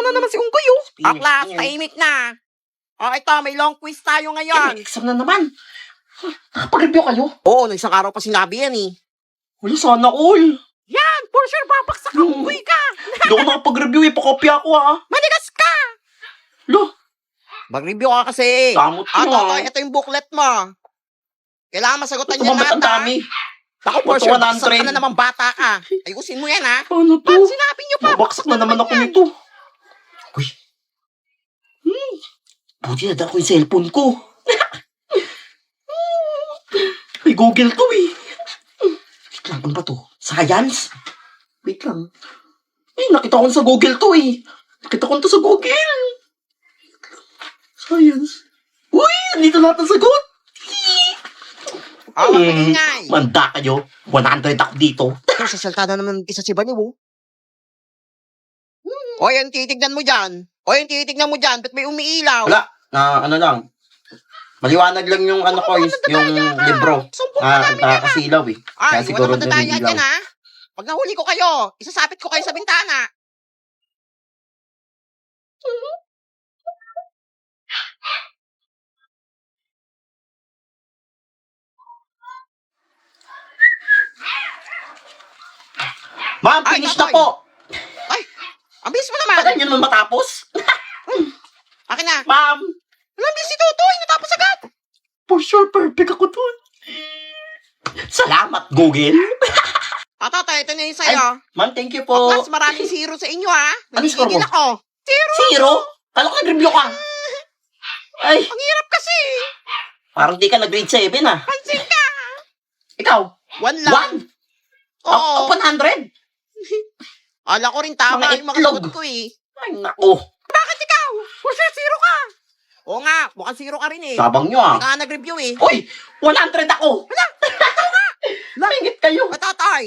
Tumatawa na naman si Unggoy, oh. Aklas, tahimik na. O, ito, may long quiz tayo ngayon. May exam na naman. Nakapag-review kayo? Oo, no, isang araw pa sinabi yan eh. Wala, sana all. Yan, for sure, babaksak ka, Unggoy ka. Hindi ako nakapag-review eh. Pakopya ako Manigas ka. Lo, Mag-review ka kasi. Damot ka. Totoy, ito yung booklet mo. Kailangan masagutan ito niya mamat lahat, ang ha? dami. Ako, for sure, baksak ka 100. na naman bata ka. Ayusin mo yan, ha? Ano to? Ba't sinabi niyo pa? Babaksak na naman ako nito. Uy. Buti na dala ko yung cellphone ko. May Google to eh. Wait lang, ano ba to? Science? Wait lang. Nakita ko sa Google to eh. Nakita ko to sa Google. Science. Uy, andito lahat ng sagot. Huwag maingay. Manda kayo. 100 ako dito. Ito, sasalta na naman isa si Bani, oh. O, yan, titignan mo dyan. Ba't may umiilaw? Wala. Ano lang. Maliwanag lang yung ano ko, yung libro. Sumpong ka namin yan, ha? Nakakasilaw eh. Ay, Kaya siguro wala madadaya nalilaw. dyan, ha? Pag nahuli ko kayo, isasapit ko kayo sa bintana. Ma'am, Ay, finish Totoy. na po. Ay, ang bilis mo naman. Tagal nyo naman matapos. Akin na. Ma'am, Alam bilis si Totoy, natapos agad. for sure, perfect ako dun. Salamat, Google. Totoy, ito na yung sa'yo. Ma'am, thank you po. Plus, maraming zero sa inyo, ha? Ano score mo? Nanggigil ako. Zero? Kala ko nag-review ka. Ay, Ang hirap kasi. parang di ka nag-grade 7 ah. Pansin ka. Ikaw, One lang. 1? Oo. 100? Ala ko rin tama Mga yung mga itlog. sagot ko eh. Ay, naku. Bakit ikaw? For sure, zero ka. Oo nga, mukhang zero ka rin eh. Sabang nyo ah. Hindi ka nga nag-review eh. Uy, 100 ako. Wala, ito nga. Langit kayo. Tatay,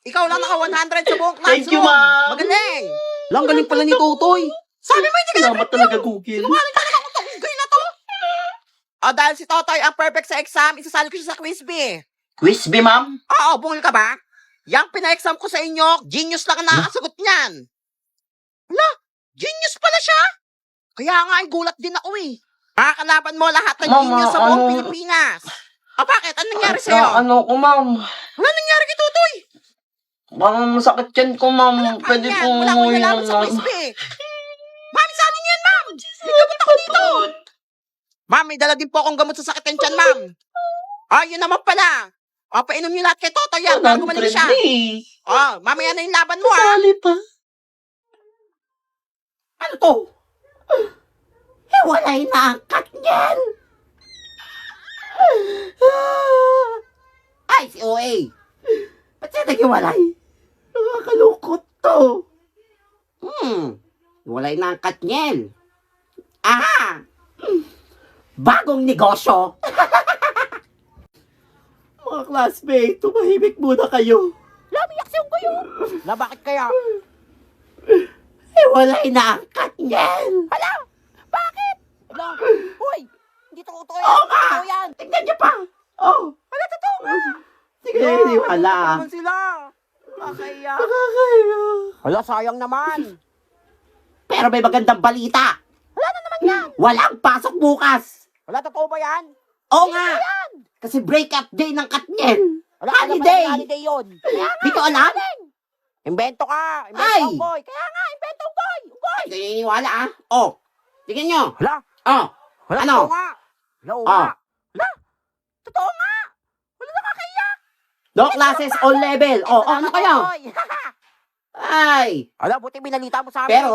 ikaw lang naka 100 sa buong classroom. Thank you, ma'am. Magaling. Lang, galing pala ni Totoy. Sabi mo hindi ka Salamat talaga, Google. Sinungaling talaga akong tunggoy na to. Dahil si Totoy ang perfect sa exam, isasali ko siya sa quiz bee. Quiz B, ma'am. Oo, bungol ka ba? Yang pina-exam ko sa inyo, genius lang ang nakakasagot niyan. Wala, genius pala siya. Kaya nga ay gulat din ako eh. Makakalaban mo lahat ng Ma'am, genius sa buong ano- Pilipinas. Bakit? Anong nangyari sa'yo? Ano ko, ma'am? Wala nangyari kay Totoy. Parang masakit yan ko, ma'am. Pwede Ayan, po wala akong umuwi nalaman ng... sa quiz bee. Ma'am, saan niyo yan, ma'am? Nagkamot ako dito. Ma'am, may dala din po akong gamot sa sakit ng tiyan, ma'am. Yun naman pala. Painom niyo lahat kay Totoy yan bago gumaling siya. Mamaya na yung laban mo, ha? Sali pa. Ano to? Hiwalay na ang cut niyan. Ay, si OA. Ba't siya naghiwalay? Nakakalungkot to. Hiwalay na ang cut niyan. Aha! Bagong negosyo. Mga classmate, tumahimik muna kayo. Lamiyak siyong kayo. Bakit kaya? Hiwalay na ang cut niyan. Hala! Bakit? Hala! Uy! Hindi to totoo yan. Oo nga! Totoo yan. Tingnan niyo pa. Oh. Hala, totoo nga. Sige, wala. Naman sila. Nakakaya. Nakakaya. Hala, sayang naman. Pero may magandang balita. Wala na naman yan. Walang pasok bukas. Wala, totoo ba yan? Oo nga. Kasi break-up day ng cut niyan. Wala, Holiday. Holiday yun. Di ko alam. Invento ka. Ay. Invento boy. Kaya nga, invento boy. Boy. Hindi naniniwala ah. Oh. Tingnan nyo. Hala. Oh. Wala, Ano? totoo nga. Hala, oo nga. Ah. Hala. Totoo nga. Wala nakakaya. No classes, all level. Oh, ano kayo? Boy. Ay. Hala, buti binalita mo sa amin. Pero,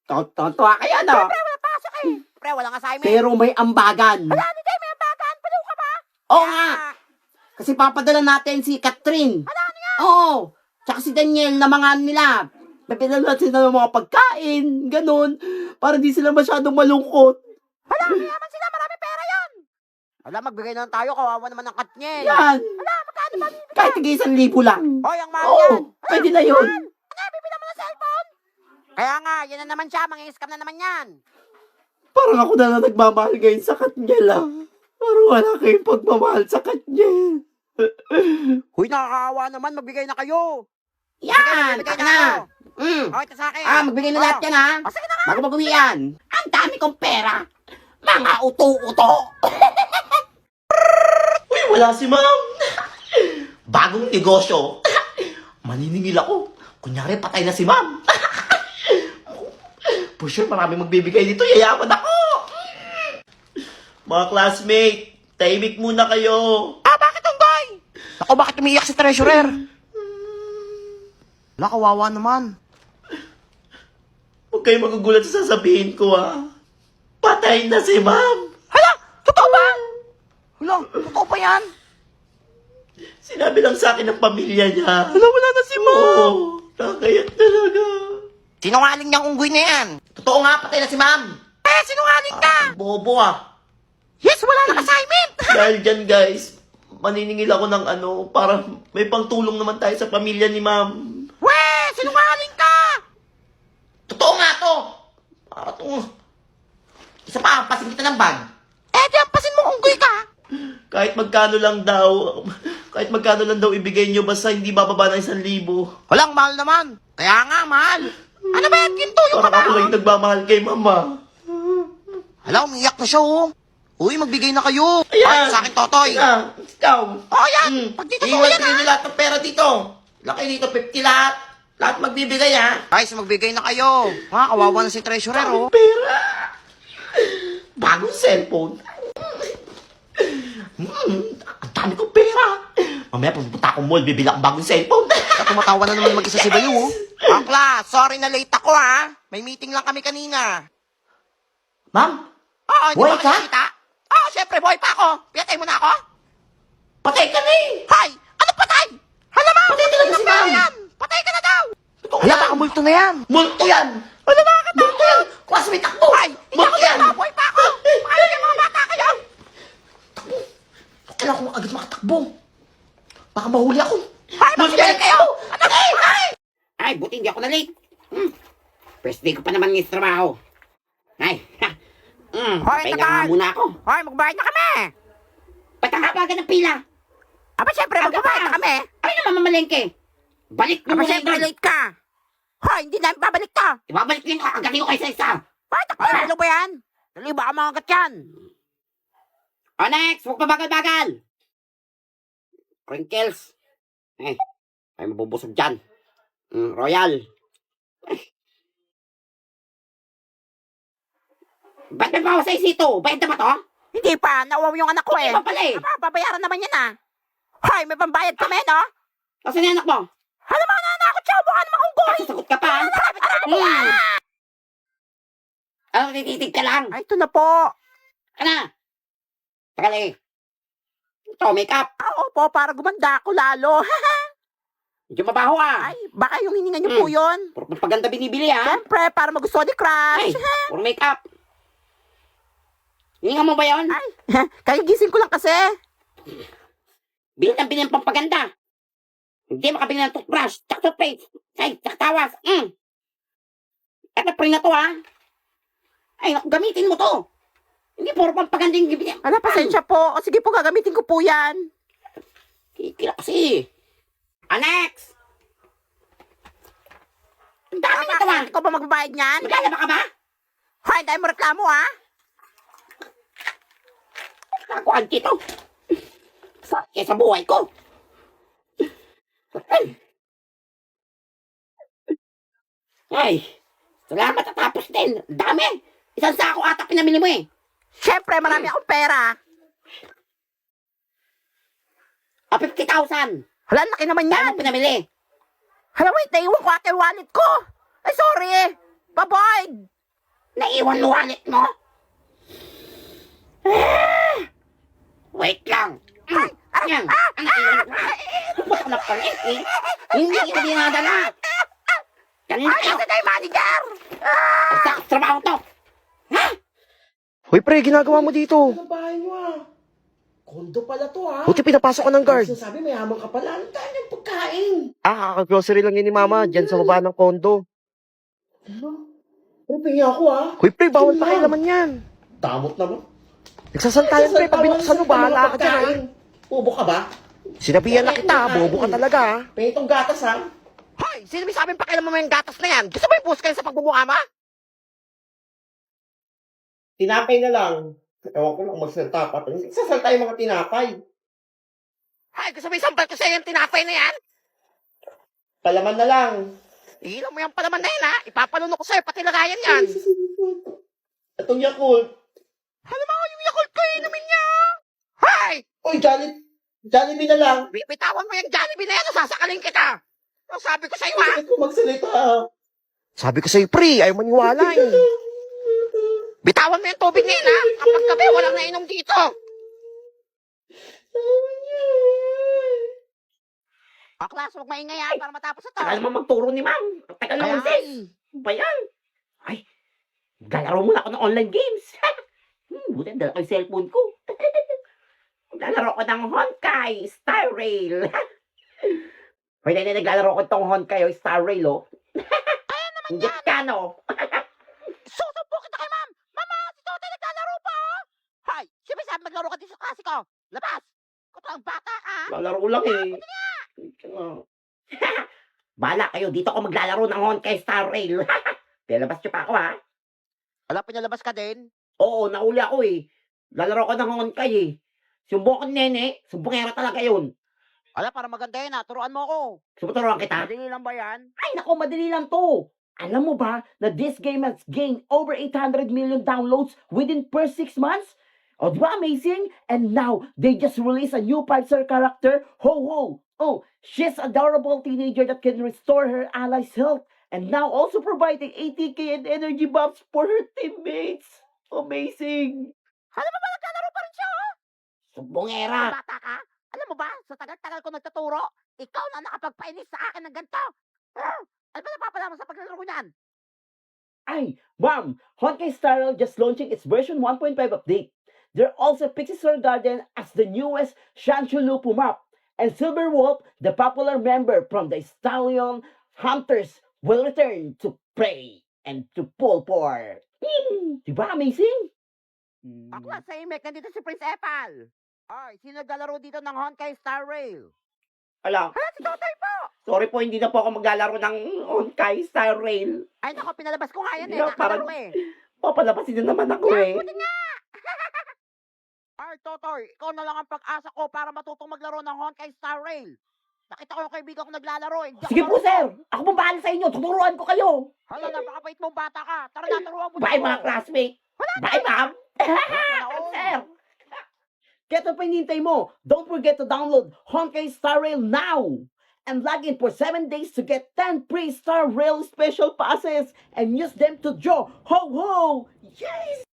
tontuwa kayo, no? Wala pasok eh. Pre, walang assignment. Pero may ambagan. Wala, hindi. May ambagan. Paliw ka ba? Oo nga. Kasi papadala natin si Catherine. Wala na nga. Oo. Tsaka si Daniel na mga nila. Papadala natin sila ng mga pagkain. Ganun. Para di sila masyadong malungkot. Wala, mayaman sila. Marami pera yan. Wala, magbigay na lang tayo. Kawawa naman ang cut niya. Yan. Wala, magkano ba bibigay? Kahit tigay 1,000 lang. Hoy, ang mahal yan. Oo. Pwede na yun. Ano, bibila mo ng cellphone? Kaya nga, yan na naman siya. Mga-scam na naman yan. Parang ako na lang nagmamahal ngayon sa Katniel ah. Parang wala kayong pagmamahal sa Katniel. Huy, nakakaawa naman. Magbigay na kayo. Yan! bibigay Aka na na! ako. Mm. O, ito sa akin. Magbigay na lahat yan ha! O, sige na nga. Bago mag-uwi yan! Ang dami kong pera! Mga uto-uto! Uy, wala si ma'am. Bagong negosyo. Maniningil ako. Kunyari, patay na si ma'am. For sure, marami magbibigay dito. Yayaman ako. Mga classmate, tahimik muna kayo. Bakit Unggoy? Ako, bakit umiiyak si treasurer? Wala, kawawa naman. Huwag kayo magugulat sa sasabihin ko, Patay na si ma'am. Hala! Totoo ba? Hala, totoo pa yan? Sinabi lang sa akin ng pamilya niya. Hala, wala na si ma'am. Oo, nakakayat talaga. Sinungaling niyang unggoy na yan. Totoo nga, patay na si ma'am. Sinungaling ka. Bobo Yes, wala na assignment. Dahil dyan guys, maniningil ako ng para may pangtulong naman tayo sa pamilya ni ma'am. Sinungaling ka. Totoo nga to. Para to. Isa pa, pasin kita ng bag. Di ampasin mo unggoy ka. Kahit magkano lang daw ibigay nyo, basta hindi bababa ng 1,000. Walang mahal naman. Kaya nga, mahal. Ano ba yan, ginto yung Parang ako lang yung nagmamahal kay mama. Hala, umiyak na siya, oh. Uy, magbigay na kayo. Ayan. Sa akin, Totoy. Ayan, ikaw. Yan. Pag dito Iwan yan, kayo na lahat ng pera dito. Laki dito, 50 lahat. Lahat magbibigay, Guys, magbigay na kayo. Kawawa na si treasurer, oh. Pera. Bagong cellphone. Ang dami kong pera. Mamaya pupunta akong mall, bibili akong bagong cellphone. Tumatawa na naman mag-isa si Bayo, oh. Akla, sorry na late ako, ha. May meeting lang kami kanina. Ma'am, Oo, hindi Buhay ba ka? kita? Oo, syempre, buhay pa ako. Pinatay mo na ako? patay ka na eh. Hay! Ano patay? Hala, ma'am! Patay talaga si ma'am. Yan. Patay ka na daw! Totoo Hala, yan. baka multo na yan. Multo yan. Hala, bakit? Multo yan. Classmate takbo. Hay! Hindi ako Multo yan. dito, buhay pa ako. Paano yung mga bata kayo? Kailangan ko agad makatakbo. Baka mahuli ako. Hay, magbigay kayo! Ano? Ay, buti hindi ako na late. First day ko pa naman ng trabaho. Ay, ha. Hoy, Pahinga tagal. nga muna ako. Hoy, magbayad na kami. Ba't ang haba ng pila? Aba, syempre, magbabayad na kami. Ay, naman mamalengke. Balik mo Aba, muna syempre, yun. late ka. Hoy, hindi namin babalik to. Ibabalik ko yun. Agatin ko kayo sa isa. Hoy, takbo, ano ba yan? Dali, baka makagat yan. O, next. Huwag pa bagal-bagal. Crinkles. Ay mabubusog dyan. Royal. Ba't may bawas sa isito? Bayad na ba to? Hindi pa, nauwaw yung anak ko eh. Hindi pa pala eh. Aba, babayaran naman yan ah. Hoy, may pambayad kami, no? Kasi na anak mo. Hala, mga nanakot siya, mukha namang unggoy. Sasagot ka pa. Ano, tititig ka lang. Ay, ito na po. Ano? Tagal eh. Ito, makeup. Opo, para gumanda ako lalo. Medyo mabaho ah. Ay, baka yung hininga niyo po yun. Puro paganda binibili ah. Siyempre, para magustuhan ni Crush. Ay, puro makeup. Hininga mo ba yun? Ay, kagigising ko lang kasi. Bilhin ng bilhin ng pampaganda. Hindi makabili ng toothbrush, tsaka toothpaste, ay, tsaka tawas. Eto, pre na to ah. Ay, naku, gamitin mo to. Hindi puro pampaganda yung bibili. Ala, pasensya po. O, sige po, gagamitin ko po yan. Kikila kasi. Next! Ang dami nito ah. Ikaw ba magbabayad niyan? Maglalaba ka ba? Hoy, dahil mo reklamo ha. Nakuhaan dito. Sa buhay ko. Ay, salamat at tapos din. Dami. Isang sako ata pinamili mo eh. Siyempre, marami akong pera. 50,000. Hala, laki naman yan. Ano pinamili? Hala, wait, naiwan ko ate yung wallet ko. Ay, sorry. Baboy. Naiwan mo wallet mo? Wait lang. Yan. Ang naiwan mo. Ba't na pala eh? Hindi kita dinadala. Ganun Ay, kayo. kasi na yung manager. Sa trabaho to. Ha? Hoy, pre, ginagawa mo dito. Ang bahay mo Kondo pala to Buti pinapasok ka ng guard. Sinasabi mayaman ka pala. Ang dami ng pagkain. Kaka-grocery lang yun ni mama, dyan sa baba ng kondo. Ano pingi ako Hoy, pre, bawal pa kayo naman yan. Damot naman. Nagsasantayan, pre, pag binuksan mo, bahala ka dyan, ha? Ubo ka ba? Sinabihan na kita, bobo ka talaga, ha? Pengi itong gatas Hoy! Sino may sabing pakialam mo yung gatas na yan? Gusto mo yung push kayo sa pagbubuka mo? Tinapay na lang. Ewan ko lang magsalita pa. Sasalta yung mga tinapay. Hoy! Gusto mo yung sampal ko sa'yo yung tinapay na yan? Palaman na lang. Ihilaw mo yung palaman na yan, ha? Ipapalunok ko sa'yo, pati lagayan yan. Itong Yakult. Alam mo, yung Yakult ko, inumin niya. Hoy! Uy, Jollibee na lang. Bibitawan mo yung Jollibee na yan o sasakalin kita. Ang sabi ko sa'yo, ha? Bakit ko magsalita? Sabi ko sa'yo, pre, ayaw maniwala eh. Bitawan mo yung tubig na yan, ha? Kapag gabi, walang nainom dito. O, class, huwag maingay, ha? Para matapos ito. Tagal naman magturo ni ma'am. Tagal naman, sis. Ano ba yan? Ay, galaro muna ako ng online games. Buti dala ko yung cellphone ko. Maglalaro ko ng Honkai Star Rail. Hoy, naglalaro ko itong Honkai o Star Rail, oh. Ayan naman Hindi yan. ka, no? Susumpo kita kay ma'am. Mama, si Totoy naglalaro pa, oh. Hoy, siyempre sabi maglaro ka dito sa klase ko. Labas. Kutang bata ka, ha? Lalaro lang, eh. Bala kayo, dito ako maglalaro ng Honkai Star Rail. Pilabas niyo pa ako, ha? Wala, pinalabas ka din. Oo, nauli ako, eh. Lalaro ko ng Honkai, eh. Sumbong ko nene, sumbongera talaga yun. Wala, para maganda yun, ha? Turuan mo ako. Sumuturuan kita. Madali lang ba yan? Ay, naku, madali lang to. Alam mo ba na this game has gained over 800 million downloads within first 6 months? Oh, di ba amazing? And now, they just released a new 5-star character, Ho-Ho. Oh, she's adorable teenager that can restore her allies' health and now also providing ATK and energy buffs for her teammates. Amazing. Alam mo ba, naglalaro pa rin siya, oh? Sumbongera. Bata ka? Alam mo ba, sa tagal-tagal ko nagtuturo, ikaw na nakapagpainis sa akin ng ganito. Ano ba napapala mo sa paglalaro ko niyan? Ay, ma'am, Honkai Star Rail just launching its version 1.5 update. They're also Pixie Star Garden as the newest Shanchulupu map. And Silver Wolf, the popular member from the Stallion Hunters, will return to prey and to pull for. Diba amazing? Ako lang sa Imek, nandito si Prince Epal. Ay, sino naglalaro dito ng Honkai Star Rail? Ala, Hala, si Totoy po! sorry po, hindi na po ako maglalaro ng Honkai Star Rail. Ay, naku, pinalabas ko nga yan, Yeah, nakalaro parang- eh. Papalabasin na naman ako eh. Buti nga! Ay, Totoy, ikaw na lang ang pag-asa ko para matutong maglaro ng Honkai Star Rail. Nakita ko yung kaibigan ko naglalaro eh. Hindi ako Sige po, marunong. sir. Ako po bahala sa inyo. Tuturuan ko kayo. Hala, napakabait mong bata ka. Tara na, turuan mo na Bye, ako. mga classmates. Wala na. Bye, ma'am. Wala. Sir. Get up and hintay mo. Don't forget to download Honkai Star Rail now. And log in for 7 days to get 10 free Star Rail special passes and use them to draw. Ho, ho. Yes.